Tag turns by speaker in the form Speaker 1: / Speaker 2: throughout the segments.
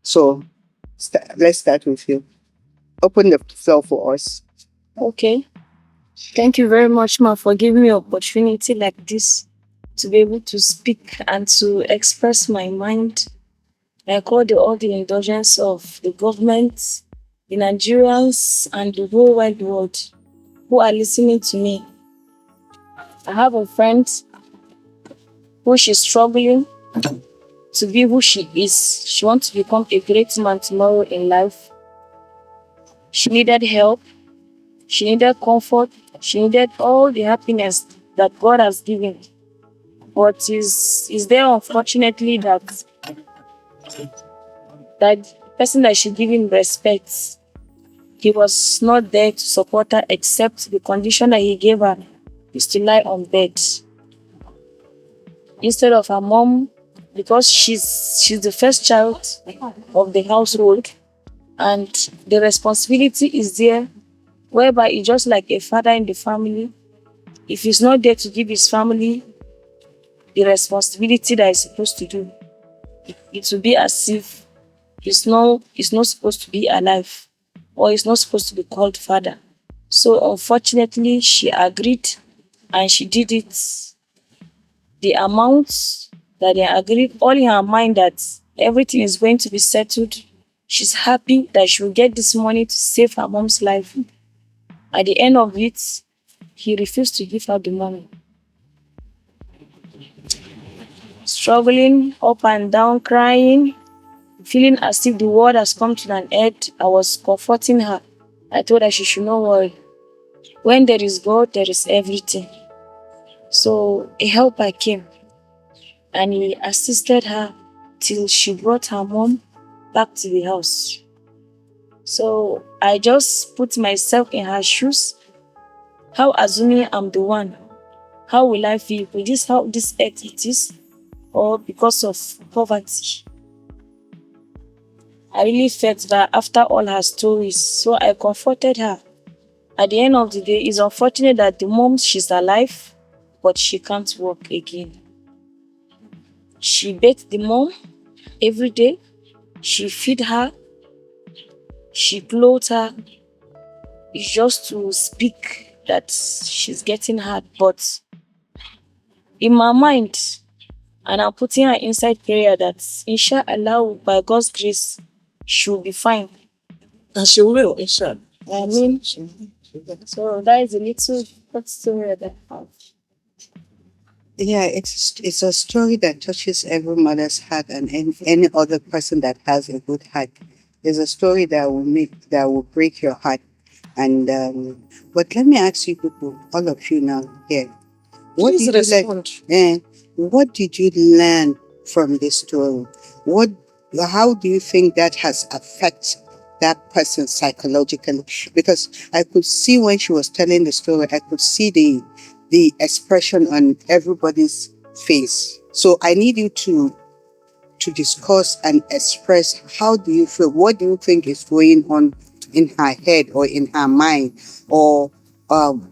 Speaker 1: So let's start with you. Open the floor for us.
Speaker 2: Okay. Thank you very much, Ma, for giving me an opportunity like this to be able to speak and to express my mind. I call all the indulgence of the government, the Nigerians, and the whole wide world who are listening to me. I have a friend who she's struggling to be who she is. She wants to become a great man tomorrow in life. She needed help. She needed comfort. She needed all the happiness that God has given. But is there unfortunately that the person that she giving respect, he was not there to support her except the condition that he gave her is to lie on bed. Instead of her mom, because she's the first child of the household and the responsibility is there whereby he's just like a father in the family. If he's not there to give his family the responsibility that he's supposed to do, it will be as if he's not supposed to be alive or he's not supposed to be called father. So unfortunately, she agreed and she did it. The amount that they agreed, all in her mind that everything is going to be settled. She's happy that she will get this money to save her mom's life. At the end of it, he refused to give her the money. Struggling up and down, crying, feeling as if the world has come to an end. I was comforting her. I told her she should not worry. When there is God, there is everything. So a helper came and he assisted her till she brought her mom back to the house. So I just put myself in her shoes. How assuming I'm the one, how will I feel? Will this how this earth it is? Or because of poverty? I really felt that after all her stories. So I comforted her. At the end of the day, it's unfortunate that the mom she's alive, but she can't work again. She bathed the mom every day. She feed her. She clothed her. It's just to speak that she's getting hard. But in my mind, and I'm putting her inside prayer that inshallah by God's grace, she'll be fine.
Speaker 1: And she will, inshallah.
Speaker 2: I mean, so that is a little short story that I have.
Speaker 1: Yeah, it's a story that touches every mother's heart and any other person that has a good heart. It's a story that will break your heart. And but let me ask you people, all of you now here, what
Speaker 3: Please
Speaker 1: did you like?
Speaker 3: respond.
Speaker 1: What did you learn from this story? What, how do you think that has affected that person psychologically? Because I could see when she was telling the story, I could see the expression on everybody's face. So I need you to discuss and express how do you feel? What do you think is going on in her head or in her mind? Or um,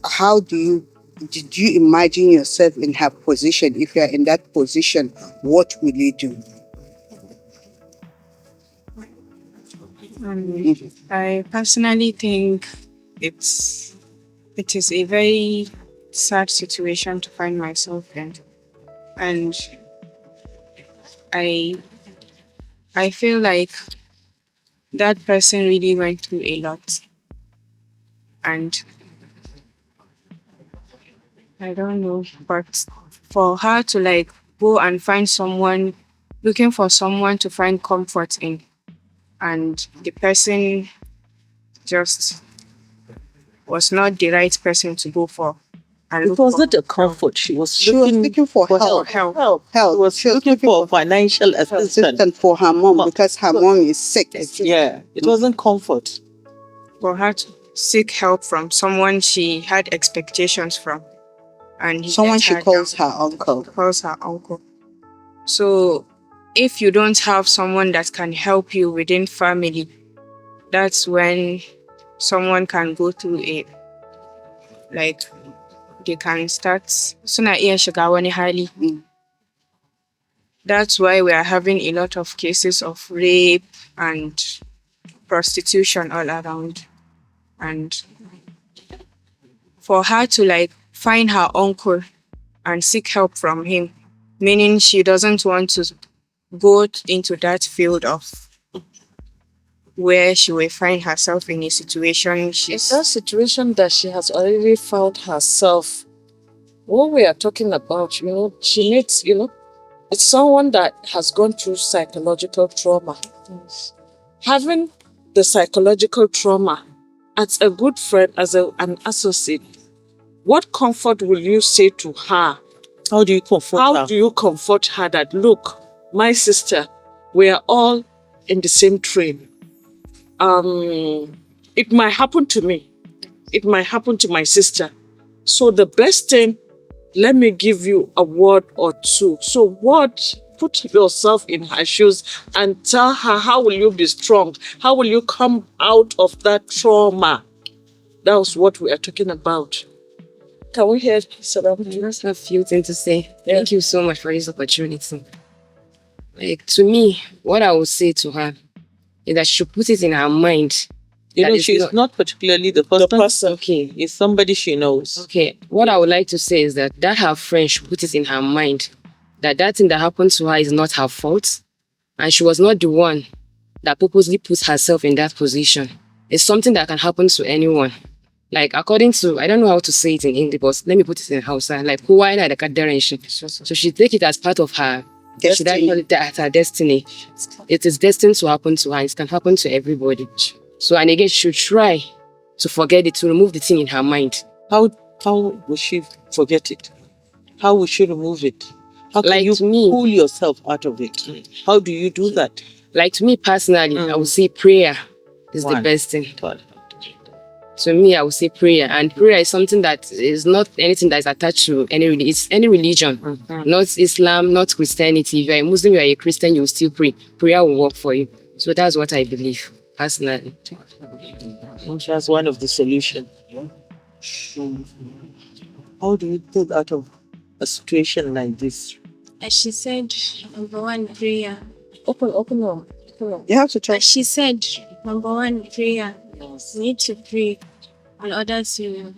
Speaker 1: how did you imagine yourself in her position? If you're in that position, what will you do?
Speaker 3: I personally think it is a very sad situation to find myself in, and I I feel like that person really went through a lot, and I don't know, but for her to like go and find someone, looking for someone to find comfort in, and the person just was not the right person to go for. And
Speaker 4: It
Speaker 3: look
Speaker 4: was
Speaker 3: for
Speaker 4: not a
Speaker 3: help.
Speaker 4: comfort. She was
Speaker 1: She was looking for help.
Speaker 3: Help.
Speaker 1: Help.
Speaker 4: She was looking for financial assistance.
Speaker 1: Assistance for her mom because her mom is sick.
Speaker 4: Yeah, it wasn't comfort.
Speaker 3: For her to seek help from someone she had expectations from, and he
Speaker 1: Someone
Speaker 3: let
Speaker 1: she
Speaker 3: her
Speaker 1: calls
Speaker 3: down.
Speaker 1: her uncle.
Speaker 3: Calls her uncle. So if you don't have someone that can help you within family, that's when someone can go through it. Like they can start suna iya shiga wani hali.
Speaker 1: Mm.
Speaker 3: That's why we are having a lot of cases of rape and prostitution all around. And for her to like find her uncle and seek help from him, meaning she doesn't want to go into that field of where she will find herself in a situation
Speaker 5: In
Speaker 3: she's
Speaker 5: that situation that she has already found herself, what we are talking about, she needs, it's someone that has gone through psychological trauma. Having the psychological trauma as a good friend, as an associate, what comfort will you say to her?
Speaker 4: How do you comfort
Speaker 5: How
Speaker 4: her?
Speaker 5: do you comfort her that, look, my sister, we are all in the same train. It might happen to me. It might happen to my sister. So the best thing, let me give you a word or two. So put yourself in her shoes and tell her, how will you be strong? How will you come out of that trauma? That was what we are talking about. Can we hear Salam?
Speaker 6: I just have a few things to say. Thank you so much for this opportunity. Like, to me, what I would say to her is that she should put it in her mind.
Speaker 4: You
Speaker 6: that
Speaker 4: know,
Speaker 6: it's
Speaker 4: she's not particularly the person.
Speaker 6: Okay.
Speaker 4: It's somebody she knows.
Speaker 6: Okay. What I would like to say is that her friend should put it in her mind that thing that happened to her is not her fault. And she was not the one that purposely put herself in that position. It's something that can happen to anyone. Like, according to, I don't know how to say it in English, but let me put it in Hausa. Like, so she take it as part of her should I call it that, her destiny. It is destined to happen to her. It can happen to everybody. So, and again, she should try to forget it, to remove the thing in her mind.
Speaker 4: How will she forget it? How will she remove it? How can
Speaker 6: Like,
Speaker 4: you
Speaker 6: to me,
Speaker 4: pull yourself out of it? How do you do that?
Speaker 6: Like, to me personally, I would say prayer is the
Speaker 4: One.
Speaker 6: best thing.
Speaker 4: Well,
Speaker 6: To me, I would say prayer. And prayer is something that is not anything that is attached to it's any religion. Not Islam, not Christianity. If you're a Muslim, you're a Christian, you will still pray. Prayer will work for you. So that's what I believe, personally.
Speaker 4: That's one of the solutions. How do you pull out of a situation like this?
Speaker 7: As she said, number one, prayer.
Speaker 5: Open up.
Speaker 1: You have to try.
Speaker 7: As she said, number one, prayer. You need to pray in order to,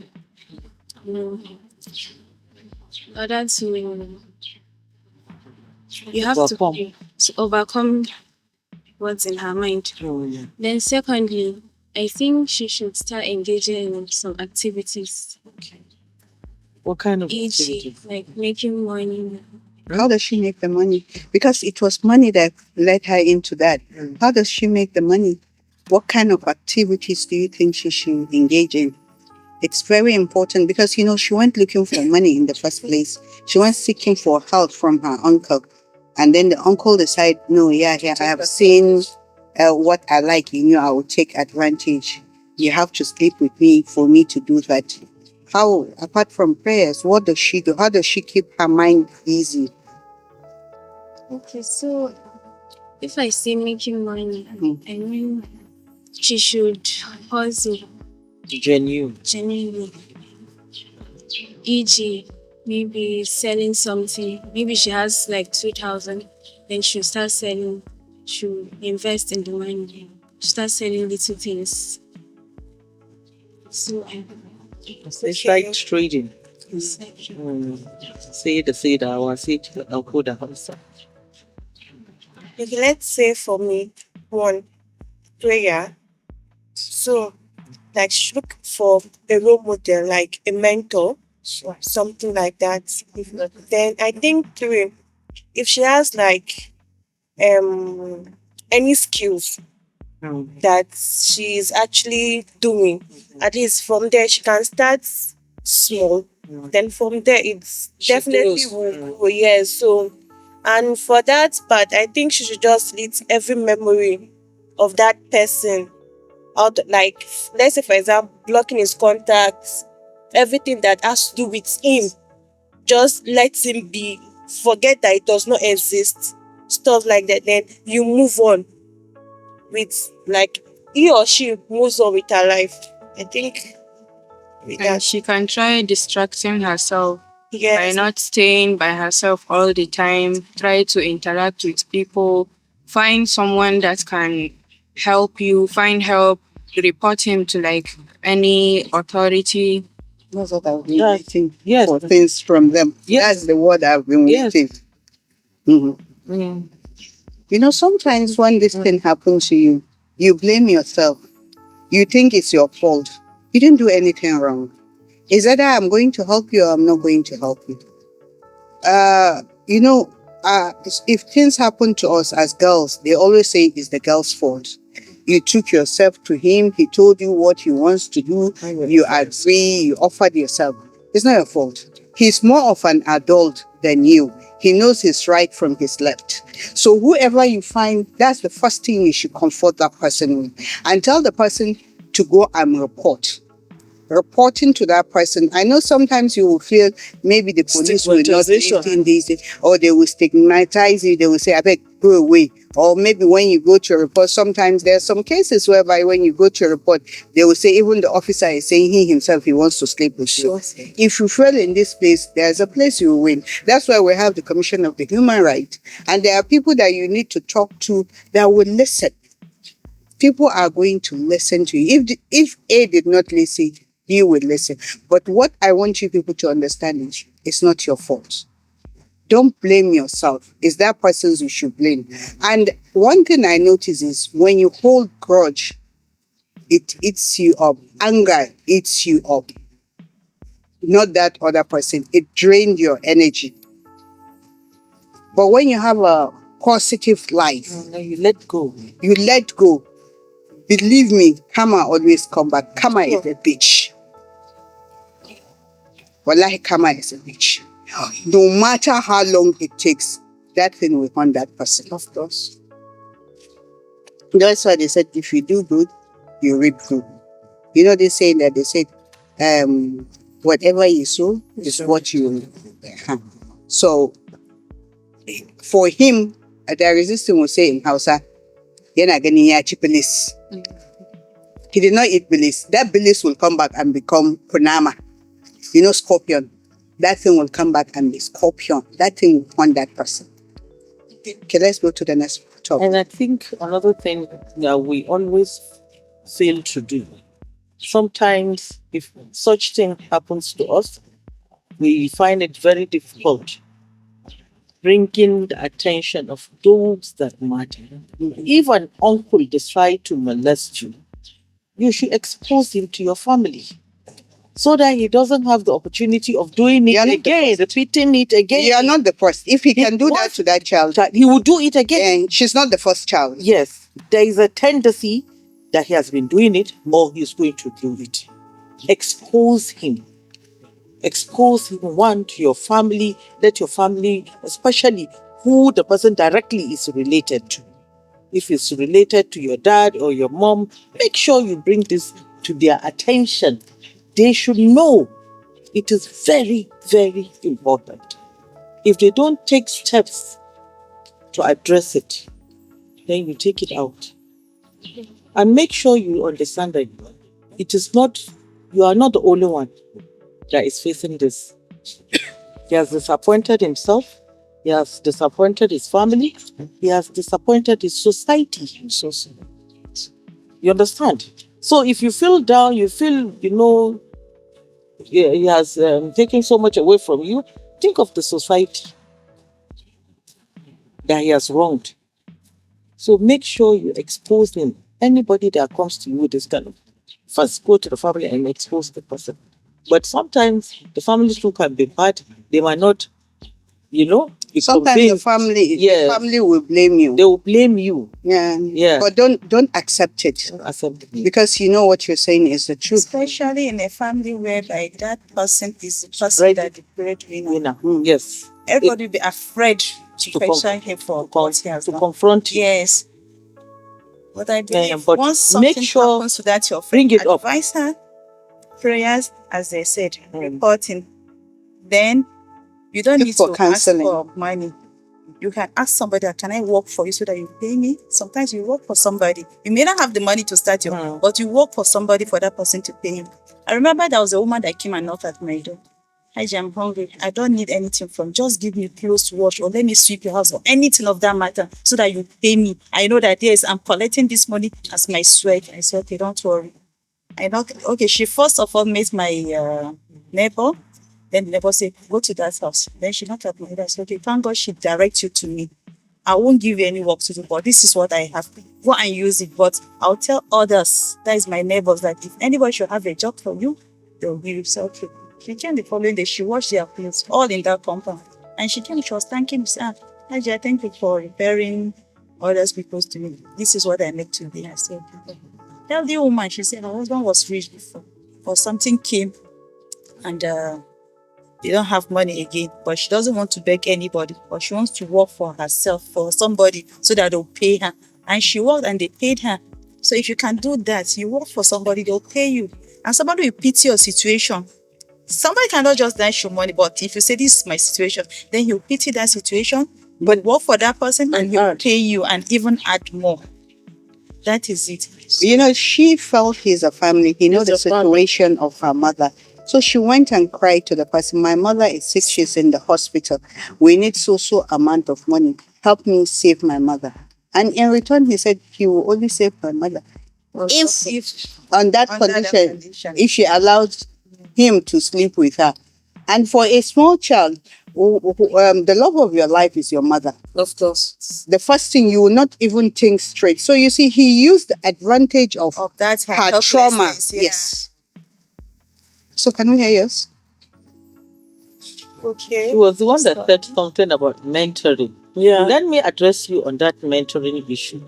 Speaker 7: you have to
Speaker 4: Overcome.
Speaker 7: pray to overcome what's in her mind.
Speaker 4: Oh, yeah.
Speaker 7: Then secondly, I think she should start engaging in some activities,
Speaker 4: What kind of
Speaker 7: e.g.,
Speaker 4: activity?
Speaker 7: like making money.
Speaker 1: How does she make the money? Because it was money that led her into that. How does she make the money? What kind of activities do you think she should engage in? It's very important because, she went looking for money in the first place. She went seeking for help from her uncle. And then the uncle decided, no, I have seen what I like in you. I will take advantage. You have to sleep with me for me to do that. How, apart from prayers, what does she do? How does she keep her mind easy?
Speaker 7: Okay, so if I say making money, I mean she should hustle
Speaker 4: Genuine.
Speaker 7: genuinely. E.g., maybe selling something. Maybe she has like 2,000, then she'll start selling. She'll invest in the money. Start selling little things. So
Speaker 4: It's like trading.
Speaker 7: it's like
Speaker 4: Say the I want to say the house.
Speaker 8: Okay, let's say for me, one, prayer. So, like, she look for a role model, like a mentor, something like that. Then I think three, if she has like any skills that she's actually doing, at least from there she can start small. Then from there it's definitely
Speaker 5: grows.
Speaker 8: will grow. Yes. So, and for that part, I think she should just delete every memory of that person out. Like, let's say for example, blocking his contacts, everything that has to do with him. Just let him be. Forget that it does not exist. Stuff like that. Then you move on with, like, he or she moves on with her life. I think with
Speaker 3: And
Speaker 8: that.
Speaker 3: she can try distracting herself by
Speaker 8: Yes.
Speaker 3: not staying by herself all the time. Try to interact with people. Find someone that can help you. Find help. Report him to like any authority.
Speaker 1: That's what I've been
Speaker 4: Yes.
Speaker 1: waiting
Speaker 4: Yes.
Speaker 1: for things from them.
Speaker 4: Yes.
Speaker 1: That's the word I've been
Speaker 4: Yes.
Speaker 1: waiting. Mhm.
Speaker 3: Mm.
Speaker 1: You know, sometimes when this thing happens to you, you blame yourself. You think it's your fault. You didn't do anything wrong. It's either I'm going to help you or I'm not going to help you. You know, if things happen to us as girls, they always say it's the girl's fault. You took yourself to him, he told you what he wants to do, you agree, you offered yourself. It's not your fault. He's more of an adult than you. He knows his right from his left. So whoever you find, that's the first thing you should comfort that person with. And tell the person to go and report. Reporting to that person. I know sometimes you will feel maybe the police will not
Speaker 5: Stigmatization.
Speaker 1: listen this, or they will stigmatize you. They will say, I beg, go away. Or maybe when you go to report, sometimes there are some cases whereby when you go to report, they will say, even the officer is saying he himself, he wants to sleep with you. If you fail in this place, there's a place you will win. That's why we have the Commission of the Human Rights. And there are people that you need to talk to that will listen. People are going to listen to you. If A did not listen, B will listen. But what I want you people to understand is it's not your fault. Don't blame yourself. It's that person's you should blame. And one thing I notice is when you hold grudge, it eats you up. Anger eats you up. Not that other person. It drained your energy. But when you have a positive life,
Speaker 4: Now you let go.
Speaker 1: you let go. Believe me, karma always come back. Karma is a bitch. Wallahi, karma is a bitch. No matter how long it takes, that thing will haunt that person.
Speaker 4: Of course.
Speaker 1: That's why they said, if you do good, you reap good. You know, they say that they said, whatever you sow is what you have. So, for him, there is this thing we say in Hausa, yana ganin ya ci bilis. He did not eat bilis. That bilis will come back and become kunama. You know, scorpion. That thing will come back and be scorpion. That thing will haunt that person. Okay, let's go to the next topic.
Speaker 4: And I think another thing that we always fail to do, sometimes if such thing happens to us, we find it very difficult bringing the attention of those that matter. If an uncle decide to molest you, you should expose him to your family so that he doesn't have the opportunity of doing it
Speaker 1: You're not the
Speaker 4: again, repeating it again.
Speaker 1: You are not the first. If he can do that
Speaker 4: wants
Speaker 1: to that child,
Speaker 4: He will do it again.
Speaker 1: and she's not the first child.
Speaker 4: Yes, there is a tendency that he has been doing it or he's going to do it. Expose him. Expose him, one, to your family. Let your family, especially who the person directly is related to. If it's related to your dad or your mom, make sure you bring this to their attention. They should know it is very, very important. If they don't take steps to address it, then you take it out. And make sure you understand that it is not, you are not the only one that is facing this. He has disappointed himself, he has disappointed his family, he has disappointed his society. You understand? So if you feel down, you feel, he has taken so much away from you, think of the society that he has wronged. So make sure you expose him. Anybody that comes to you with this kind of, first go to the family and expose the person. But sometimes the families too can be bad. They might not, be
Speaker 1: Sometimes the
Speaker 4: convinced.
Speaker 1: family,
Speaker 4: Yes.
Speaker 1: the family will blame you.
Speaker 4: They will blame you.
Speaker 1: Yeah. But don't accept it,
Speaker 4: Accept it.
Speaker 1: because you know what you're saying is the truth.
Speaker 9: Especially in a family whereby that person is the person that the breadwinner.
Speaker 4: Winner. Yes.
Speaker 9: Everybody will be afraid to
Speaker 4: To
Speaker 9: question him for what he has
Speaker 4: To
Speaker 9: done.
Speaker 4: confront you.
Speaker 9: Yes. But I believe
Speaker 4: but
Speaker 9: once
Speaker 4: make
Speaker 9: something
Speaker 4: sure-
Speaker 9: happens to that your
Speaker 4: bring
Speaker 9: friend,
Speaker 4: it up.
Speaker 9: advise her, prayers, as they said, reporting. Then you don't
Speaker 1: Look
Speaker 9: need
Speaker 1: for
Speaker 9: to ask
Speaker 1: counseling.
Speaker 9: for money. You can ask somebody, can I work for you so that you pay me? Sometimes you work for somebody. You may not have the money to start your, but you work for somebody for that person to pay you. I remember there was a woman that came and knocked at my door. Haji, I'm hungry. I don't need anything from. Just give me clothes to wash or let me sweep your house or anything of that matter so that you pay me. I know that yes, I'm collecting this money as my sweat. I said, okay, don't worry. I know. Okay, she first of all met my neighbor. Then the neighbor said, go to that house. Then she knocked at my door. I said, okay, thank God she directs you to me. I won't give you any work to do, but this is what I have. Go and use it. But I'll tell others, that is my neighbors, that if anybody should have a job for you, they'll give you. So, okay. She came the following day, she washed their clothes all in that compound. And she came, she was thanking me, saying, Haji, thank you for repairing others people's to me. This is what I make today. I said, okay. Tell the woman, she said her husband was rich before, but something came and they don't have money again, but she doesn't want to beg anybody, but she wants to work for herself, for somebody, so that they'll pay her. And she worked and they paid her. So if you can do that, you work for somebody, they'll pay you. And somebody will pity your situation. Somebody cannot just dash your money, but if you say this is my situation, then he'll pity that situation, but work for that person and he'll pay you and even add more. That is it.
Speaker 1: You know, she felt he's a family. He knows the situation of her mother. So she went and cried to the person, my mother is sick, she's in the hospital. We need so amount of money. Help me save my mother. And in return, he said he will only save her mother if on that condition, if she allows him to sleep with her. And for a small child, the love of your life is your mother.
Speaker 2: Of course.
Speaker 1: The first thing, you will not even think straight. So you see, he used the advantage of
Speaker 9: that
Speaker 1: her trauma.
Speaker 9: Yeah.
Speaker 1: Yes. So can we hear yours?
Speaker 8: Okay.
Speaker 4: She was the one that said something about mentoring.
Speaker 5: Yeah.
Speaker 4: Let me address you on that mentoring issue.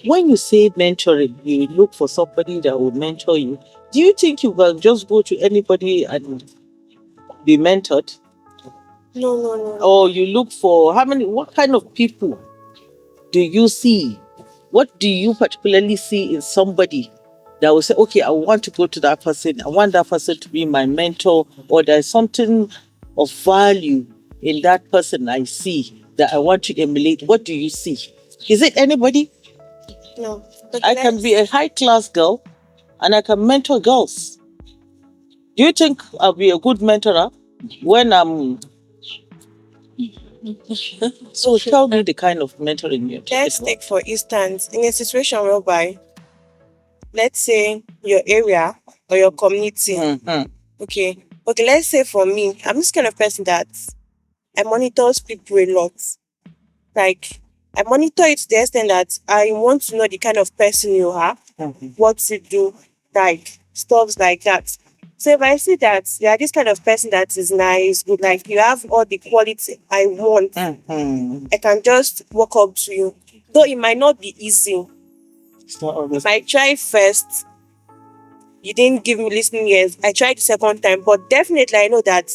Speaker 4: When you say mentoring, you look for somebody that will mentor you. Do you think you can just go to anybody and be mentored?
Speaker 8: No.
Speaker 4: Or you look for what kind of people do you see? What do you particularly see in somebody that will say, okay, I want to go to that person. I want that person to be my mentor, or there's something of value in that person I see that I want to emulate. What do you see? Is it anybody?
Speaker 8: No.
Speaker 4: I can be a high-class girl and I can mentor girls. Do you think I'll be a good mentor when I'm... So tell me the kind of mentoring you're talking
Speaker 8: Let's
Speaker 4: about.
Speaker 8: take for instance, in a situation whereby, let's say your area or your community. Okay, let's say for me, I'm this kind of person that I monitors people a lot. Like, I monitor it to the extent that I want to know the kind of person you are, what to do, like stuff like that. So if I see that you are this kind of person that is nice, good, like you have all the quality I want, I can just walk up to you. Though it might not be easy. If I try first, you didn't give me listening ears. I tried the second time, but definitely I know that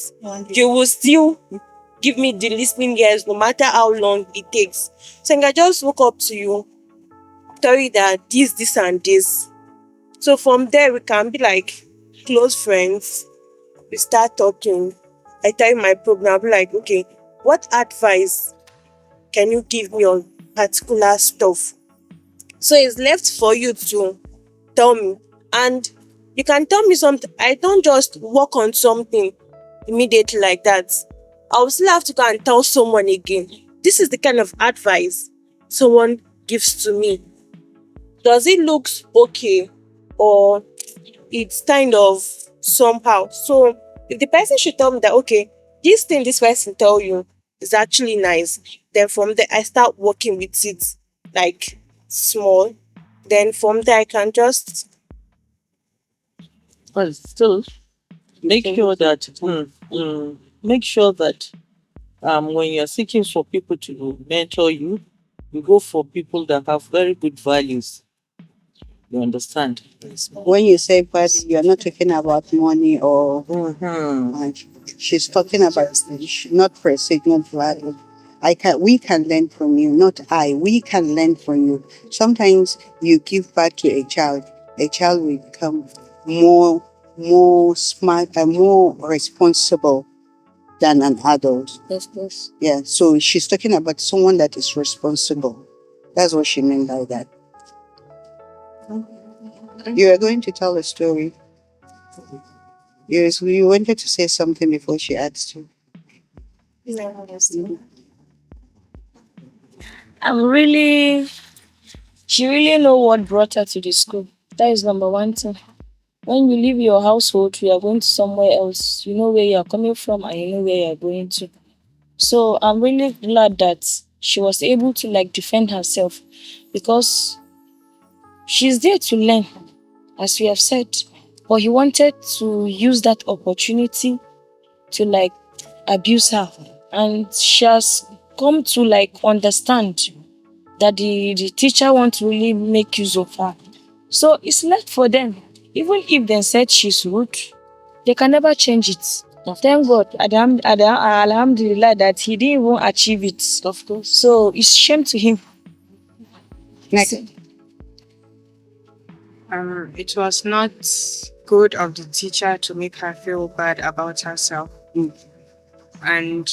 Speaker 8: you will still give me the listening ears no matter how long it takes. So I can just walk up to you, tell you that this and this. So from there we can be like close friends. We start talking. I tell you my problem. I'll be like, okay, what advice can you give me on particular stuff? So it's left for you to tell me. And you can tell me something. I don't just work on something immediately like that. I will still have to go and tell someone again. This is the kind of advice someone gives to me. Does it look okay or it's kind of somehow? So if the person should tell me that, okay, this thing this person tell you is actually nice, then from there I start working with it like small. Then from there I can just...
Speaker 4: But still, make sure that when you're seeking for people to mentor you, you go for people that have very good values. You understand?
Speaker 1: When you say value, you're not talking about money or she's talking about not prestige, not value. We can learn from you, not I. We can learn from you. Sometimes you give back to a child will become more smart and more responsible than an adult.
Speaker 2: Yes.
Speaker 1: Yeah. So she's talking about someone that is responsible. That's what she meant by that. You are going to tell a story. Yes, we wanted to say something before she asked you.
Speaker 2: I'm really, she really know what brought her to the school. That is number one thing. When you leave your household, you are going to somewhere else. You know where you are coming from and you know where you are going to. So I'm really glad that she was able to like defend herself because she's there to learn, as we have said. But he wanted to use that opportunity to like abuse her. And she has come to like understand that the teacher wants to really make use of her. So it's left for them. Even if they said she's rude, they can never change it. Thank God, Alhamdulillah, that he didn't even achieve it. Of course. So it's shame to him.
Speaker 1: Next.
Speaker 3: It was not good of the teacher to make her feel bad about herself. And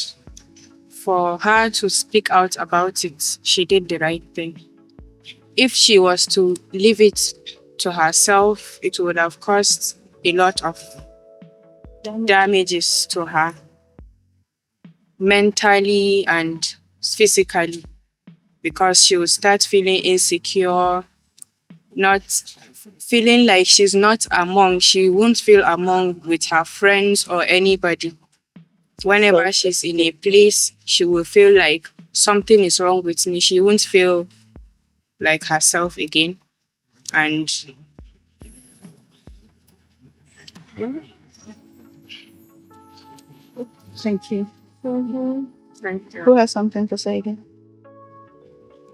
Speaker 3: for her to speak out about it, she did the right thing. If she was to leave it to herself, it would have caused a lot of damages to her, mentally and physically, because she would start feeling insecure, not feeling like she's not among, she won't feel among with her friends or anybody. Whenever she's in a place, she will feel like something is wrong with me. She won't feel like herself again. And
Speaker 9: Thank you.
Speaker 3: thank you.
Speaker 9: Who has something to say again?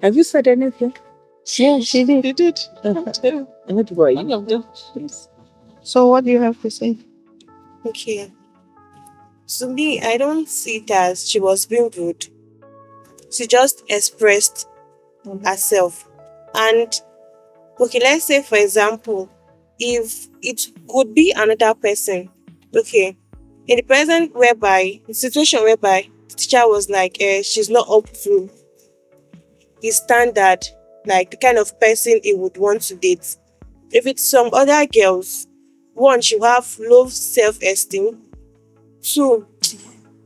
Speaker 4: Have you said anything?
Speaker 9: Yeah, she did.
Speaker 4: You did. Not why.
Speaker 9: So what do you have to say?
Speaker 8: Okay. To me, I don't see it as she was being rude. She just expressed herself. And okay, let's say for example, if it could be another person, okay, in the present whereby the situation whereby the teacher was like, she's not up to his standard, like the kind of person he would want to date. If it's some other girls, one, she'll have low self-esteem. Two,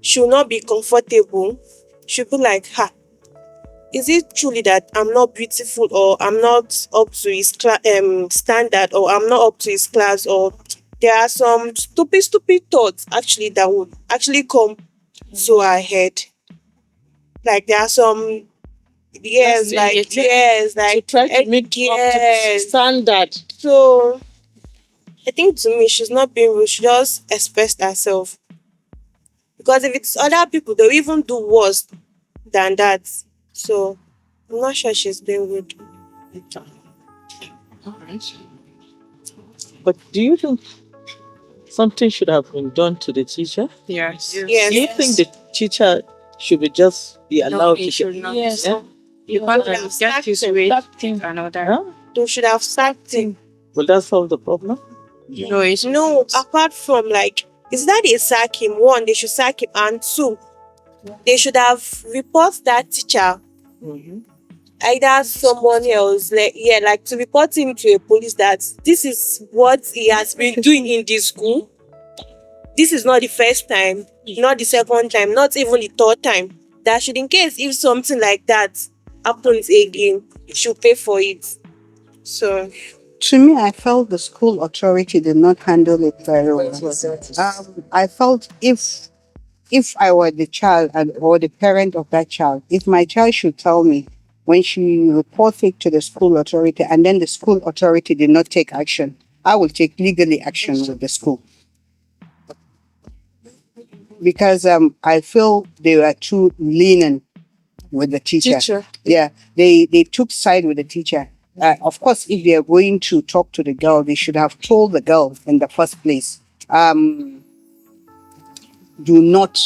Speaker 8: she'll not be comfortable. She'll be like, is it truly that I'm not beautiful, or I'm not up to his standard, or I'm not up to his class, or there are some stupid thoughts actually that would actually come to her head. Like there are some
Speaker 5: That's to try to meet up to the standard.
Speaker 8: So I think to me she's not being rude, she just expressed herself. Because if it's other people, they'll even do worse than that. So I'm not sure she's being rude.
Speaker 5: All right.
Speaker 4: But do you think something should have been done to the teacher?
Speaker 3: Yes.
Speaker 8: Yes.
Speaker 4: Do you think the teacher should be
Speaker 3: No,
Speaker 4: allowed
Speaker 3: he
Speaker 4: to
Speaker 3: should not.
Speaker 2: Yes.
Speaker 4: Yeah?
Speaker 3: Because
Speaker 8: Yeah.
Speaker 3: he get his way
Speaker 2: That thing.
Speaker 3: another.
Speaker 4: Huh?
Speaker 8: They should have sacked him.
Speaker 4: Will that solve the problem?
Speaker 3: No, it's
Speaker 8: No, apart from like, is that they sack him? One, they should sack him, and two, they should have report that teacher, either someone else, like to report him to a police that this is what he has been doing in this school. This is not the first time, not the second time, not even the third time. That should, in case if something like that happens again, you should pay for it. So
Speaker 1: To me, I felt the school authority did not handle it very well. I felt if I were the child or the parent of that child, if my child should tell me when she reports it to the school authority and then the school authority did not take action, I will take legally action with the school. Because I feel they were too lenient with the teacher. Yeah, they took side with the teacher. Of course, if they are going to talk to the girl, they should have told the girl in the first place. Do not.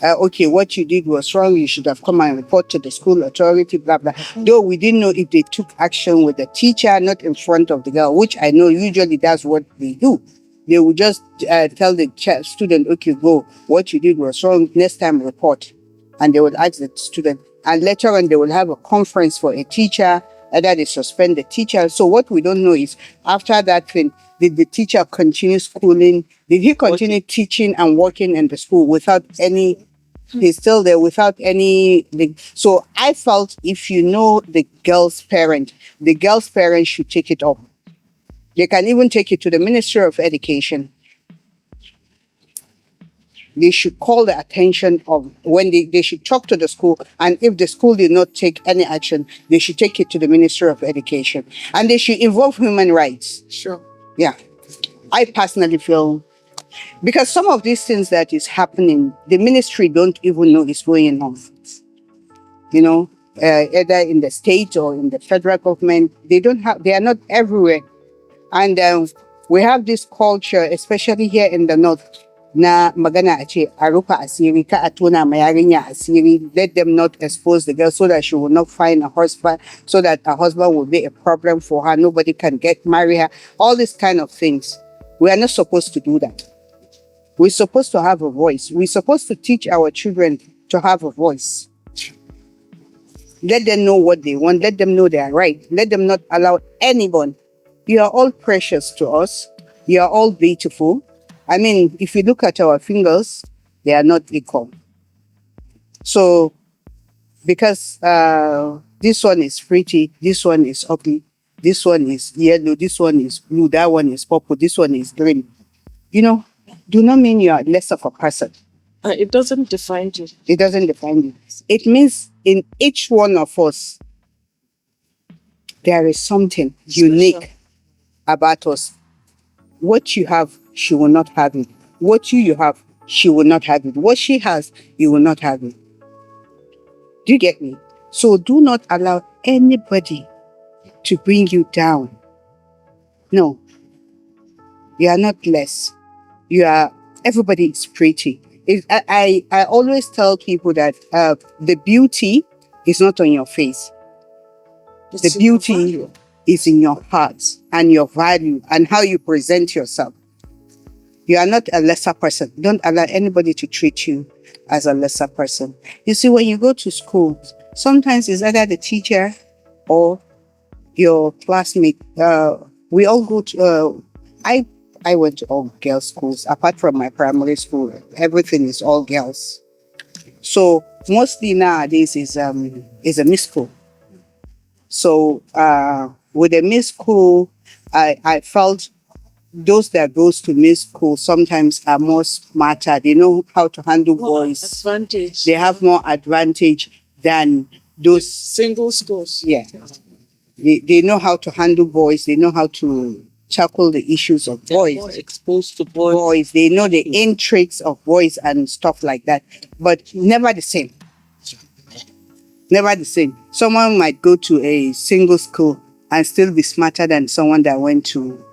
Speaker 1: Okay, what you did was wrong. You should have come and report to the school authority. Blah blah. Though we didn't know if they took action with the teacher, not in front of the girl, which I know usually that's what they do. They will just tell the student, okay, go. What you did was wrong. Next time, report. And they will ask the student. And later on, they will have a conference for a teacher. Either they suspend the teacher. So what we don't know is after that thing, Did the teacher continue schooling? Did he continue teaching and working in the school without any? He's still there without any. So I felt if you know the girl's parent should take it up. They can even take it to the Ministry of Education. They should call the attention of when they should talk to the school, and if the school did not take any action, they should take it to the Ministry of Education, and they should involve human rights.
Speaker 5: Sure.
Speaker 1: Yeah, I personally feel because some of these things that is happening, the ministry don't even know is going on. You know, either in the state or in the federal government, they are not everywhere, and we have this culture, especially here in the north. Na magana a ce a rufe asiri ka a tona ma yarinya asiri, let them not expose the girl so that she will not find a husband, so that a husband will be a problem for her, nobody can marry her, all these kind of things. We are not supposed to do that. We're supposed to have a voice. We're supposed to teach our children to have a voice. Let them know what they want. Let them know they are right. Let them not allow anyone. You are all precious to us. You are all beautiful. I mean, if you look at our fingers, they are not equal. So, because this one is pretty, this one is ugly, this one is yellow, this one is blue, that one is purple, this one is green, you know, do not mean you are less of a person.
Speaker 5: It doesn't define you.
Speaker 1: It doesn't define you. It means in each one of us, there is something unique about us. What you have, she will not have it. What you have, she will not have it. What she has, you will not have it. Do you get me? So do not allow anybody to bring you down. No. You are not less. Everybody is pretty. I always tell people that the beauty is not on your face. The beauty is in your heart and your value and how you present yourself. You are not a lesser person. Don't allow anybody to treat you as a lesser person. You see, when you go to school, sometimes it's either the teacher or your classmate. We all go to, I went to all girls' schools. Apart from my primary school, everything is all girls. So mostly nowadays is a mixed school. So with a mixed school, I felt those that goes to mixed school sometimes are more smarter. They know how to handle boys.
Speaker 5: Advantage.
Speaker 1: They have more advantage than those
Speaker 5: Single schools.
Speaker 1: Yeah. They know how to handle boys. They know how to tackle the issues of boys.
Speaker 5: More exposed to boys.
Speaker 1: They know the intrigues of boys and stuff like that. But never the same. Never the same. Someone might go to a single school and still be smarter than someone that went to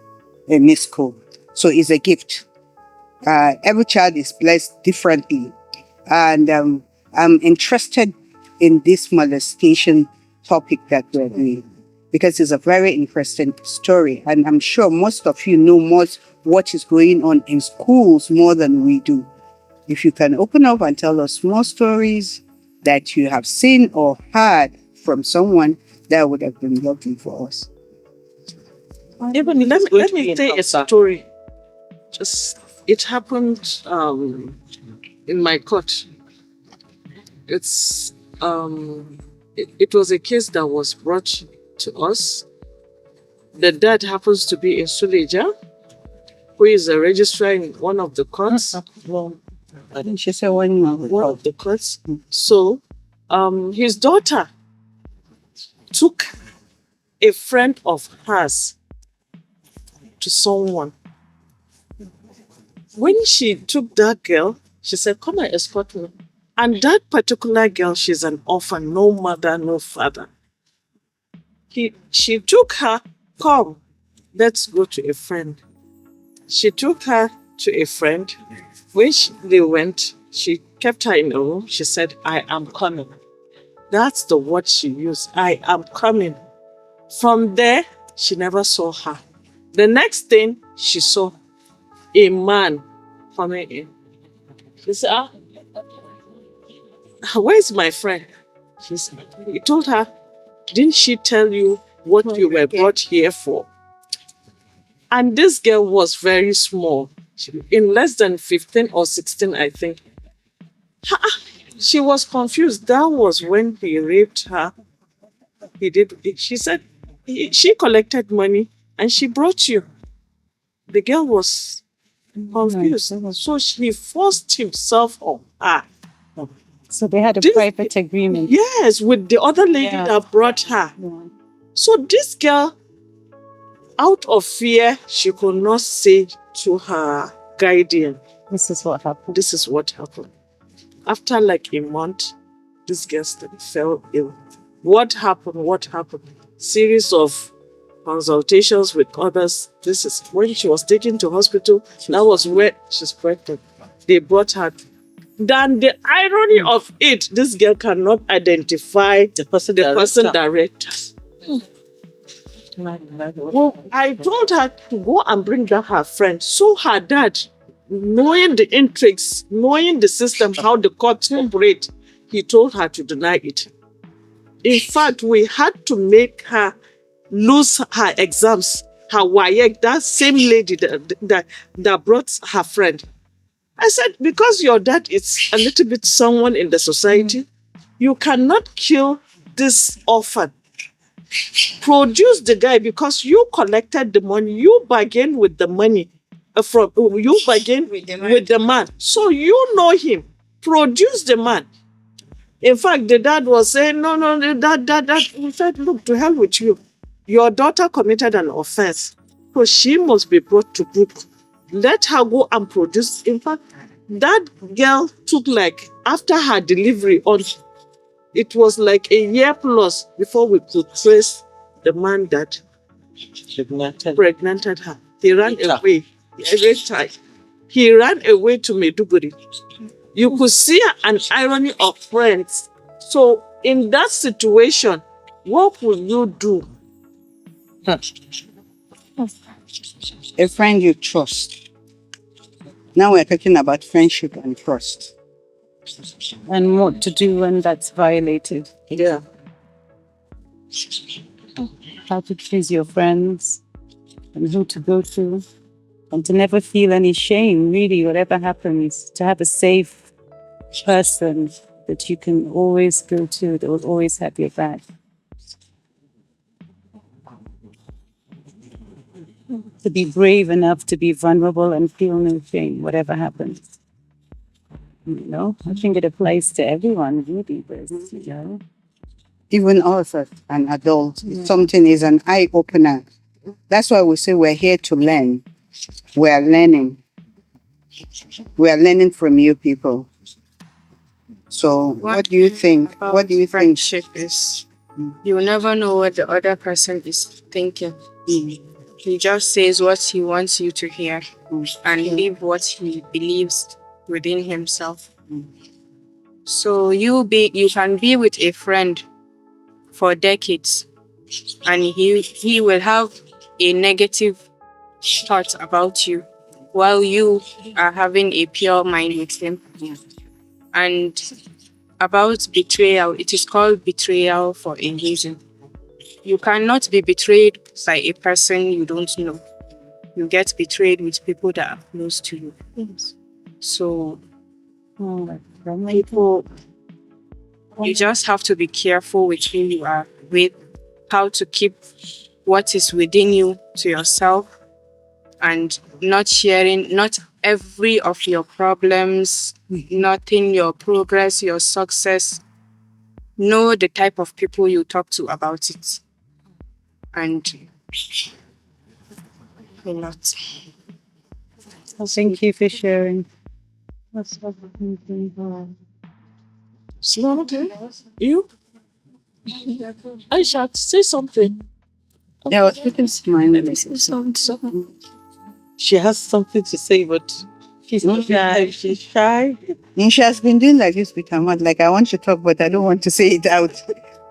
Speaker 1: a mixed school. So it's a gift. Every child is blessed differently. And I'm interested in this molestation topic that we're doing because it's a very interesting story. And I'm sure most of you know what is going on in schools more than we do. If you can open up and tell us more stories that you have seen or heard from someone, that would have been lovely for us.
Speaker 5: Even let me say a story. It happened in my court. It was a case that was brought to us. The dad happens to be a Suleja, who is a registrar in one of the courts.
Speaker 1: I think she said one
Speaker 5: of the courts. So his daughter took a friend of hers to someone. When she took that girl, she said, "Come and escort me." And that particular girl, she's an orphan, no mother, no father. She took her, "Come, let's go to a friend." She took her to a friend. When they went, she kept her in a room. She said, "I am coming." That's the word she used, "I am coming." From there, she never saw her. The next thing, she saw a man coming in. She said, "Where's my friend?" He told her, "Didn't she tell you what you were brought here for?" And this girl was very small, in less than 15 or 16, I think. She was confused. That was when he raped her. She said, she collected money and she brought you. The girl was confused. So he forced himself on her.
Speaker 10: So they had a
Speaker 5: This-
Speaker 10: private agreement.
Speaker 5: Yes, with the other lady
Speaker 10: Yeah.
Speaker 5: that brought her. So this girl, out of fear, she could not say to her guardian,
Speaker 10: This is what happened.
Speaker 5: this is what happened. After like a month, this girl fell ill. What happened? What happened? Series of consultations with others. This is when she was taken to hospital. That was where she's pregnant. They brought her. Then the irony of it, this girl cannot identify
Speaker 4: The person
Speaker 5: that raped her. Well, I told her to go and bring back her friend. So her dad, knowing the intrigues, knowing the system, how the courts operate, he told her to deny it. In fact, we had to make her lose her exams, her WAEC, that same lady that brought her friend. I said, because your dad is a little bit someone in the society, you cannot kill this orphan. Produce the guy because you collected the money, you bargained with the money you bargained with the man. So you know him. Produce the man. In fact, the dad was saying, no, that. He said, look, to hell with you. Your daughter committed an offense. So she must be brought to book. Let her go and produce. In fact, that girl took after her delivery on, it was like a year plus before we could trace the man that pregnanted her. He ran away. He ran away to Maiduguri. You could see an irony of friends. So in that situation, what will you do?
Speaker 1: A friend you trust. Now we're talking about friendship and trust.
Speaker 10: And what to do when that's violated.
Speaker 5: Yeah.
Speaker 10: How to choose your friends and who to go to. And to never feel any shame, really, whatever happens. To have a safe person that you can always go to, that will always have your back. To be brave enough to be vulnerable and feel no shame, whatever happens. You know, I think it applies to everyone, really. But, you know.
Speaker 1: Even us as an adult, something is an eye opener. That's why we say we're here to learn. We are learning. We are learning from you people. So what do you think?
Speaker 3: About
Speaker 1: What do you think?
Speaker 3: friendship is you never know what the other person is thinking. He just says what he wants you to hear and live what he believes within himself. So you can be with a friend for decades and he will have a negative thought about you while you are having a pure mind with him. And about betrayal, it is called betrayal for a reason. You cannot be betrayed by a person you don't know. You get betrayed with people that are close to you. So people, you just have to be careful with who you are with, how to keep what is within you to yourself and not sharing, not every of your problems, nothing, your progress, your success. Know the type of people you talk to about it. And a lot.
Speaker 10: Thank you for sharing.
Speaker 5: Slaughter? You? Aisha, say something.
Speaker 1: Yeah, I was speaking to my
Speaker 4: She has something to say, but she's not shy. She's shy.
Speaker 1: And she has been doing like this with her mouth. Like, I want to talk, but I don't want to say it out.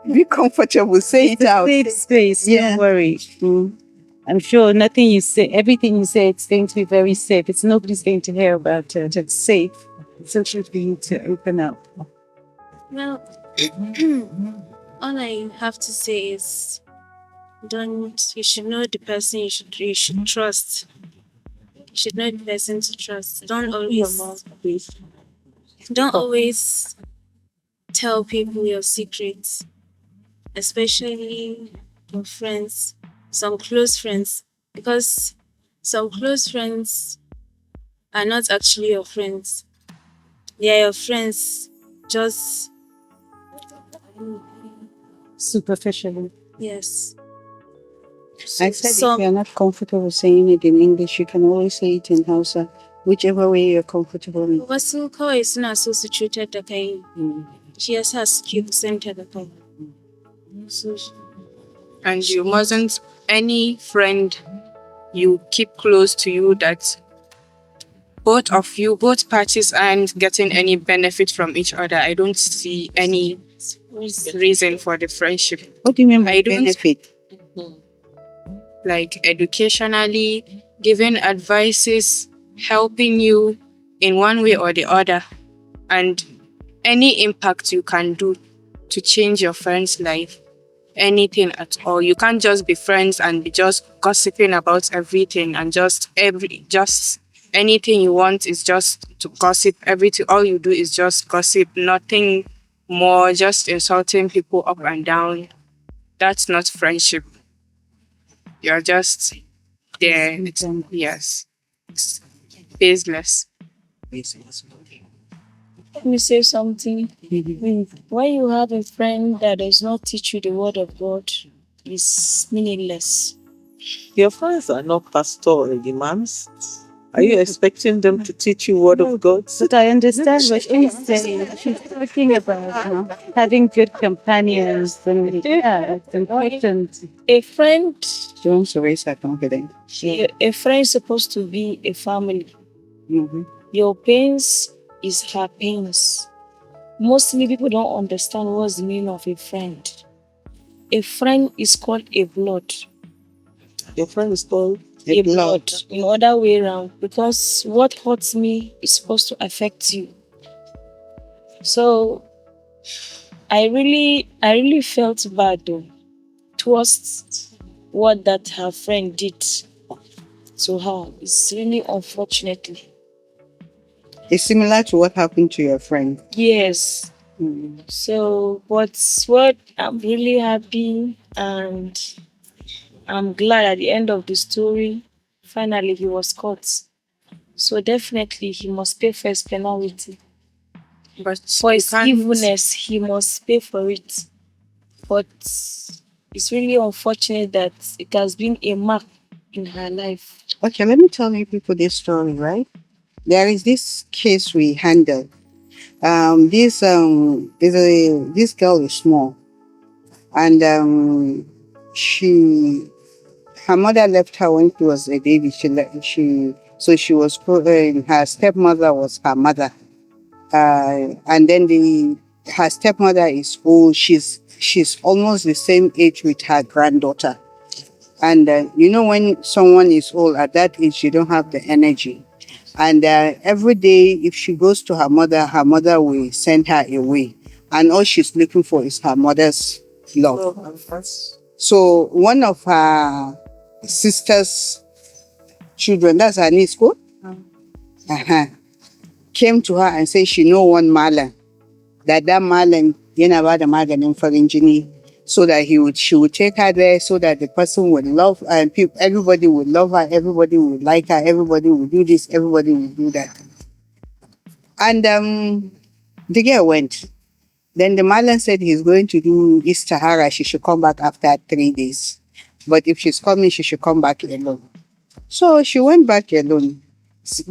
Speaker 1: Be comfortable, say it out.
Speaker 10: Safe space,
Speaker 1: Yeah.
Speaker 10: don't worry. I'm sure nothing you say, everything you say, it's going to be very safe. It's nobody's going to hear about it. It's safe. It's okay for you to open up.
Speaker 7: Well, all I have to say is Don't you should know the person you should trust. You should know the person to trust. Don't always tell people your secrets, especially your friends, some close friends, because some close friends are not actually your friends. They are your friends, just
Speaker 10: Superficially.
Speaker 7: yes.
Speaker 1: I said if
Speaker 7: Some
Speaker 1: you're not comfortable saying it in English, you can always say it in Hausa, whichever way you're comfortable in.
Speaker 7: wasu kawai suna so su cutar da kai, shi yasa suke kusanta da kai. So,
Speaker 3: And you mustn't, any friend you keep close to you that both parties aren't getting any benefit from each other. I don't see any reason for the friendship.
Speaker 1: What do you mean by
Speaker 3: I don't-
Speaker 1: benefit?
Speaker 3: Like educationally, giving advices, helping you in one way or the other, and any impact you can do to change your friend's life, anything at all. You can't just be friends and be just gossiping about everything and just anything you want is just to gossip. Everything, all you do is just gossip, nothing more, just insulting people up and down. That's not friendship. You're just there. Yes. It's baseless.
Speaker 2: Let me say something. When you have a friend that does not teach you the word of God, it's meaningless.
Speaker 4: Your friends are not pastor or imams. Are you expecting them to teach you word of God?
Speaker 10: But I understand what she's saying. She's talking about having good companions, and yeah, it's important.
Speaker 2: A friend,
Speaker 1: She wants to raise her confidence.
Speaker 2: a friend is supposed to be a family.
Speaker 1: Mhm.
Speaker 2: Your pains is her pains. Mostly people don't understand what's the meaning of a friend. A friend is called a blood.
Speaker 4: Your friend is called
Speaker 2: A blood in other way around, because what hurts me is supposed to affect you. So I really felt bad though towards what that her friend did to her. It's really unfortunately.
Speaker 1: It's similar to what happened to your friend.
Speaker 2: Yes. So but what I'm really happy and I'm glad at the end of the story, finally he was caught. So definitely he must pay first penalty.
Speaker 3: But
Speaker 2: For
Speaker 3: you
Speaker 2: his
Speaker 3: can't-
Speaker 2: evilness, he must pay for it. But it's really unfortunate that it has been a mark in her life.
Speaker 1: Okay, let me tell you people this story, right? There is this case we handled. This girl is small, and her mother left her when she was a baby. She was her stepmother was her mother, and then her stepmother is old. She's almost the same age with her granddaughter, and when someone is old at that age, you don't have the energy. And every day, if she goes to her mother will send her away. And all she's looking for is her mother's love. So one of her sister's children, that's her niece, came to her and said she know one malam. That malam yana ba da maganin farin jini, so that she would take her there, so that the person would love her, and everybody would love her, everybody would like her, everybody would do this, everybody would do that. And the girl went. Then the Malan said he's going to do Istihara. She should come back after 3 days. But if she's coming, she should come back alone. So she went back alone.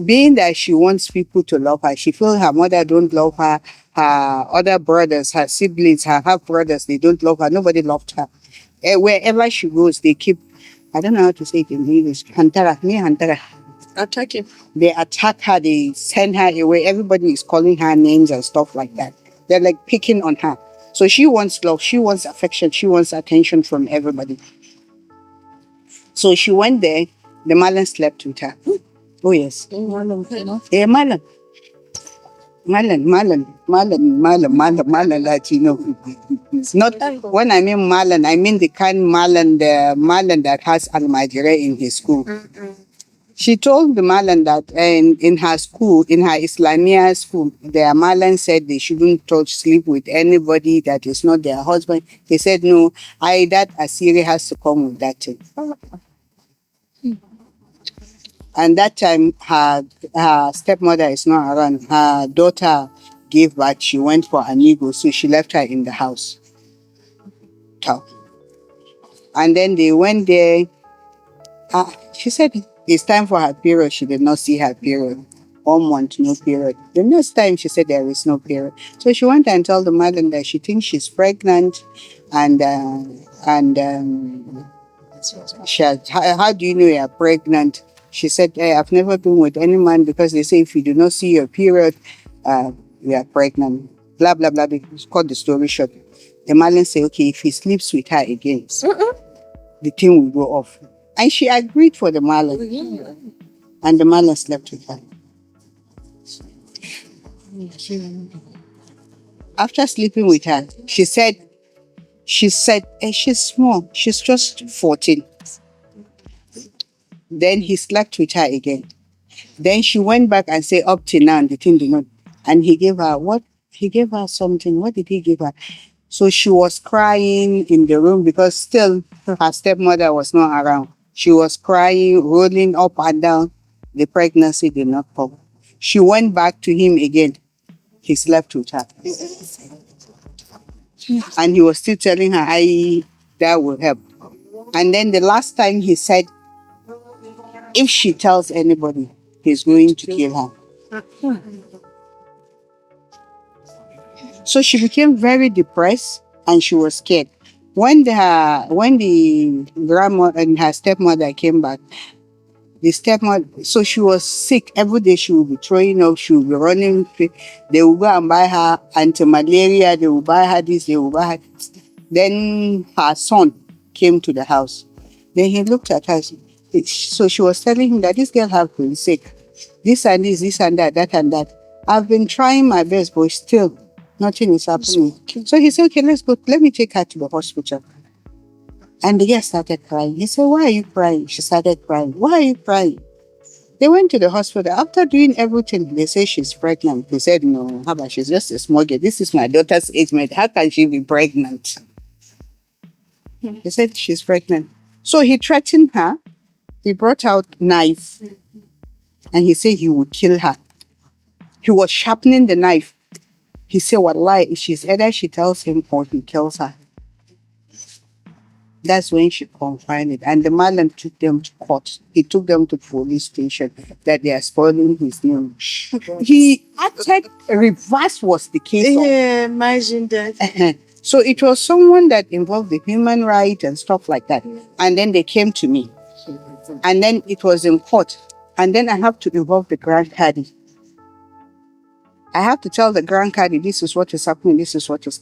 Speaker 1: Being that she wants people to love her, she feels her mother don't love her, her other brothers, her siblings, her half brothers, they don't love her. Nobody loved her. Wherever she goes, they keep, I don't know how to say it in English, hantara.
Speaker 5: Attacking.
Speaker 1: They attack her, they send her away. Everybody is calling her names and stuff like that. They're like picking on her. So she wants love, she wants affection, she wants attention from everybody. So she went there, the Malan slept with her. Oh yes. Yeah, Malan. Malan, Latino. It's not, when I mean Malan, I mean the kind Malan that has Almajire in his school. She told the Malan that in her school, in her Islamia school, their Malan said they shouldn't sleep with anybody that is not their husband. He said, no, that Asiri has to come with that thing. And that time, her stepmother is not around. Her daughter gave birth. She went for Amigo, so she left her in the house. And then they went there. She said it's time for her period. She did not see her period. 1 month, no period. The next time she said there is no period. So she went and told the mother that she thinks she's pregnant and how do you know you're pregnant? She said, hey, I've never been with any man because they say if you do not see your period, you are pregnant. Blah, blah, blah. It's called the story short. The man said, okay, if he sleeps with her again, the thing will go off. And she agreed for the Marlon. And the Marlon slept with her. After sleeping with her, she said, hey, she's small. She's just 14. Then he slept with her again. Then she went back and said, up till now, the thing did not. And he gave her what? He gave her something. What did he give her? So she was crying in the room because still her stepmother was not around. She was crying, rolling up and down. The pregnancy did not come. She went back to him again. He slept with her. And he was still telling her, that will help. And then the last time he said, if she tells anybody, he's going to kill her. So she became very depressed and she was scared. When the grandma and her stepmother came back, the stepmother, so she was sick. Every day she would be throwing up, she would be running. They would go and buy her anti-malaria, they would buy her this, they would buy her this. Then her son came to the house. Then he looked at her. So she was telling him that this girl has been sick. This and this, this and that, that and that. I've been trying my best, but still nothing is happening. So he said, okay, let's go. Let me take her to the hospital. And the girl started crying. He said, why are you crying? She started crying. Why are you crying? They went to the hospital. After doing everything, they say she's pregnant. They said, no, how about she's just a small girl. This is my daughter's age mate. How can she be pregnant? They said she's pregnant. So he threatened her. He brought out knife. And he said he would kill her. He was sharpening the knife. He said, wallahi, either she tells him or he kills her. That's when she confined it. And the man took them to court. He took them to police station that they are spoiling his name. He acted reverse was the case.
Speaker 9: Yeah, imagine that.
Speaker 1: So it was someone that involved the human rights and stuff like that. And then they came to me. And then it was in court. And then I have to involve the Grand Cadi. I have to tell the Grand Cadi, this is what is happening, this is what is.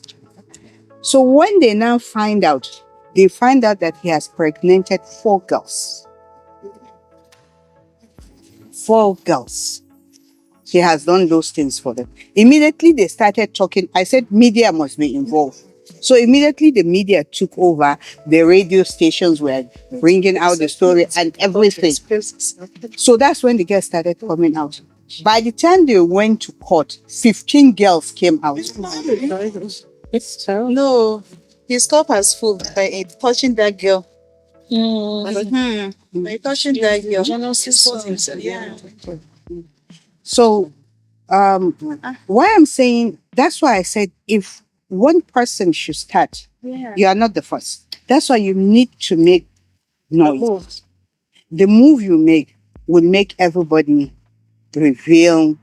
Speaker 1: So when they now find out, they find out that he has pregnanted 4 girls. 4 girls. He has done those things for them. Immediately they started talking. I said media must be involved. So immediately the media took over. The radio stations were bringing out the story and everything. So that's when the girls started coming out. By the time they went to court, 15 girls came out.
Speaker 5: It's terrible.
Speaker 9: No, his cup has full by touching that girl. By touching that girl. Yeah.
Speaker 1: So why I'm saying, that's why I said if one person should start, you are not the first. That's why you need to make noise. The move you make will make everybody reveal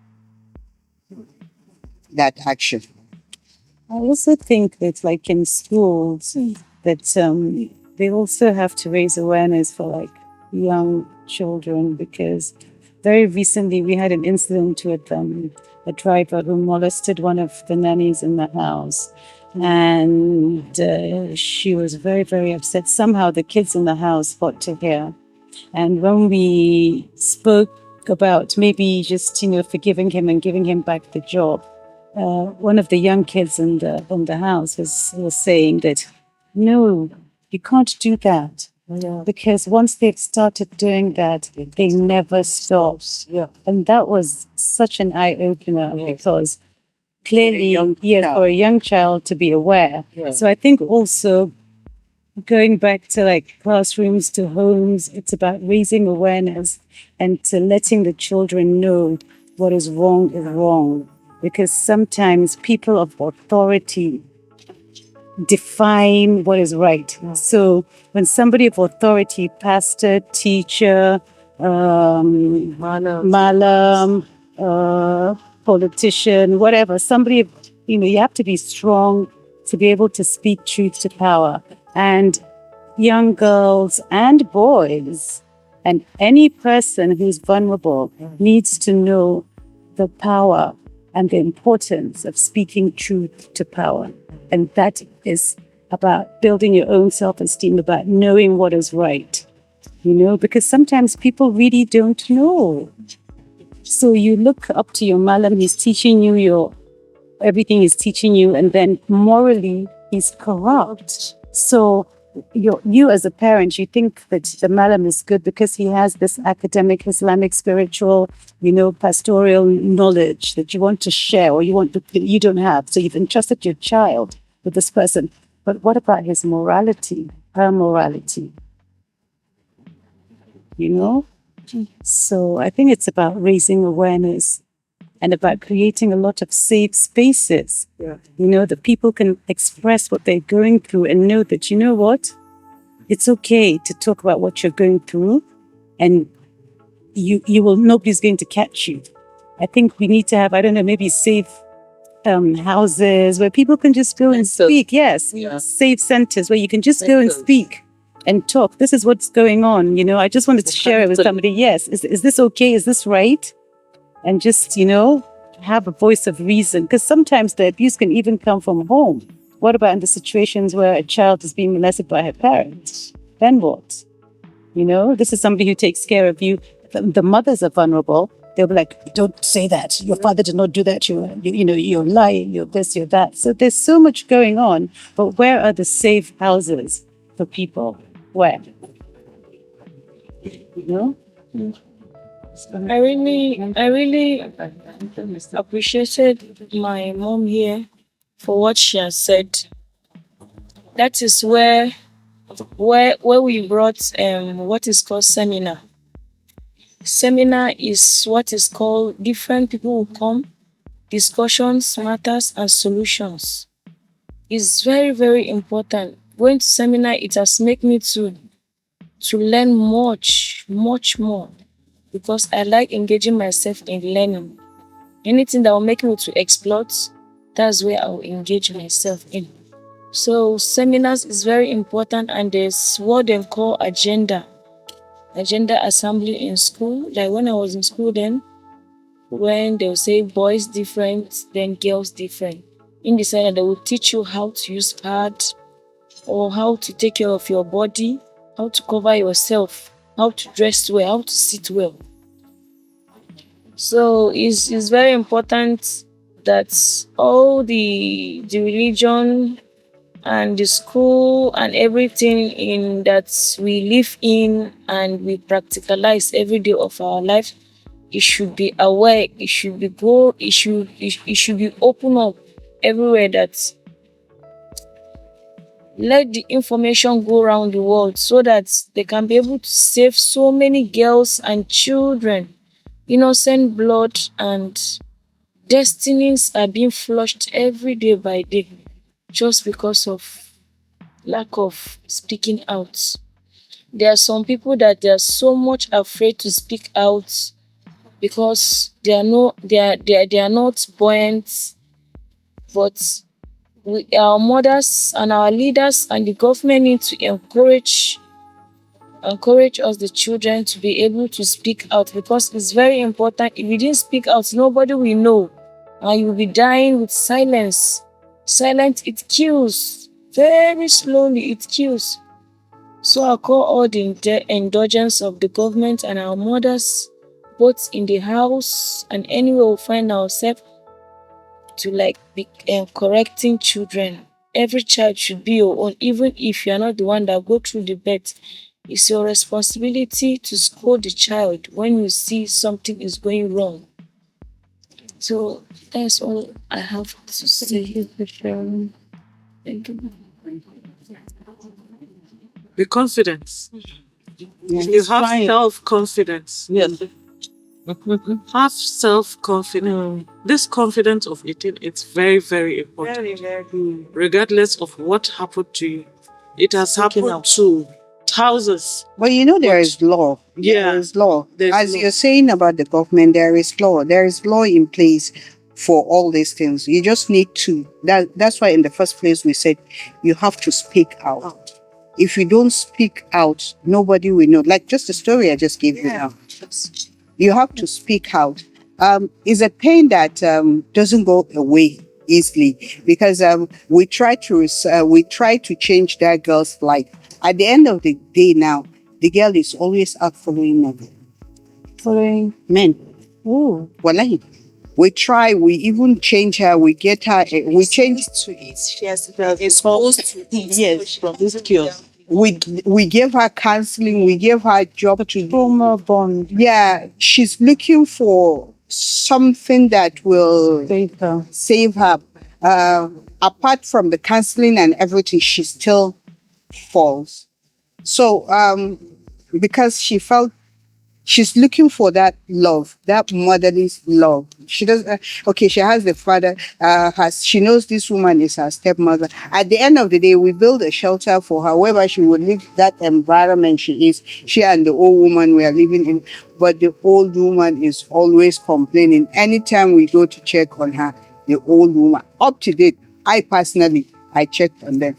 Speaker 1: that action.
Speaker 10: I also think that, like in schools, that they also have to raise awareness for like young children, because very recently we had an incident with a driver who molested one of the nannies in the house, and she was very, very upset. Somehow the kids in the house fought to her, and when we spoke about maybe just, forgiving him and giving him back the job. One of the young kids in the house was saying that, no, you can't do that. Because once they've started doing that, they never stop.
Speaker 4: Yeah.
Speaker 10: And that was such an eye opener because clearly,
Speaker 1: young
Speaker 10: for a young child to be aware.
Speaker 4: Yeah.
Speaker 10: So I think also going back to like classrooms to homes, it's about raising awareness and to letting the children know what is wrong. Because sometimes people of authority define what is right. So when somebody of authority, pastor, teacher, malam, politician, whatever, somebody, you have to be strong to be able to speak truth to power. And young girls and boys and any person who's vulnerable needs to know the power and the importance of speaking truth to power. And that is about building your own self-esteem, about knowing what is right, because sometimes people really don't know. So you look up to your malam, he's teaching you everything he's teaching you, and then morally he's corrupt. So you as a parent, you think that the malam is good because he has this academic, Islamic, spiritual, pastoral knowledge that you want to share or you don't have. So you've entrusted your child with this person. But what about his morality, her morality? So I think it's about raising awareness and about creating a lot of safe spaces. That people can express what they're going through and know that, what? It's okay to talk about what you're going through, and nobody's going to catch you. I think we need to have, maybe safe houses where people can just go and speak. Yes, safe centers where you can just go and speak and talk. This is what's going on. I just wanted to share it with somebody. Yes, is this okay? Is this right? And just, have a voice of reason. Because sometimes the abuse can even come from home. What about in the situations where a child is being molested by her parents? Then what? This is somebody who takes care of you. The mothers are vulnerable. They'll be like, don't say that. Your father did not do that. You're lying. You're this, you're that. So there's so much going on. But where are the safe houses for people? Where?
Speaker 2: I really appreciated my mom here for what she has said. That is where we brought what is called seminar. Seminar is what is called different people will come, discussions, matters, and solutions. It's very, very important. Going to seminar, it has made me to learn much more, because I like engaging myself in learning. Anything that will make me to explore, that's where I will engage myself in. So seminars is very important, and there's what they call agenda assembly in school. Like when I was in school then, when they'll say boys different, then girls different. In the center, they will teach you how to use pad, or how to take care of your body, how to cover yourself, how to dress well, how to sit well. So it's very important that all the religion and the school and everything in that we live in and we practicalize every day of our life, it should be aware, it should be open up everywhere, that let the information go around the world so that they can be able to save so many girls and children. Innocent blood and destinies are being flushed every day by day just because of lack of speaking out. There are some people that they are so much afraid to speak out because they are not buoyant, but our mothers and our leaders and the government need to encourage us, the children, to be able to speak out, because it's very important. If you didn't speak out, nobody will know, and you will be dying with silence. Silence, it kills. Very slowly, it kills. So I call all the indulgence of the government and our mothers, both in the house and anywhere we find ourselves, to like be correcting children. Every child should be your own, even if you're not the one that go through the birth. It's your responsibility to scold the child when you see something is going wrong. So that's all I have to say. Thank you.
Speaker 5: Be confident. You have self-confidence.
Speaker 4: Yes.
Speaker 5: Have self-confidence. This confidence of eating, it's very, very important.
Speaker 4: Very, very.
Speaker 5: Regardless of what happened to you. It has happened to thousands.
Speaker 1: But you know, there is law.
Speaker 5: Yeah.
Speaker 1: There is law.
Speaker 5: There's
Speaker 1: As
Speaker 5: law.
Speaker 1: you're saying about the government, there is law. There is law in place for all these things. You just need to. That's why in the first place we said you have to speak out. If you don't speak out, nobody will know. Like just the story I just gave you now. You have to speak out. It's a pain that doesn't go away easily because we try to change that girl's life. At the end of the day, now the girl is always out following men. Following men. Oh, wallahi. We try. We even change her. We get her. We change
Speaker 9: To it. She has been exposed to it.
Speaker 4: Yes, from this cure.
Speaker 1: we give her counseling, we give her a job to do.
Speaker 10: Trauma bond.
Speaker 1: Yeah, she's looking for something that will
Speaker 10: Data.
Speaker 1: save her. Apart from the counseling and everything, she still falls. So, because she felt she's looking for that love, that motherly love. She does. Okay, she has the father. She knows this woman is her stepmother. At the end of the day, we build a shelter for her, whereby she would live that environment she is. She and the old woman we are living in. But the old woman is always complaining. Anytime we go to check on her, the old woman, up to date, I personally, I checked on them.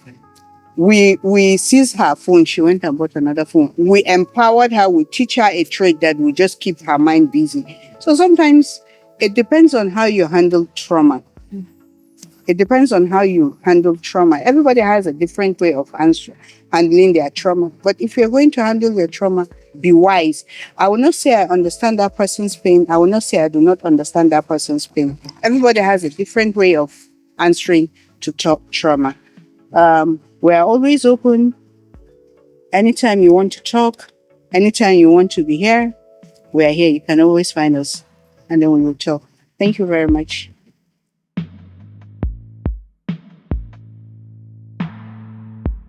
Speaker 1: We seized her phone. She went and bought another phone. We empowered her. We teach her a trade that will just keep her mind busy. So sometimes it depends on how you handle trauma. It depends on how you handle trauma. Everybody has a different way of handling their trauma. But if you're going to handle your trauma, be wise. I will not say I understand that person's pain. I will not say I do not understand that person's pain. Everybody has a different way of answering to trauma. We're always open. Anytime you want to talk, anytime you want to be here, we are here. You can always find us and then we will talk. Thank you very much.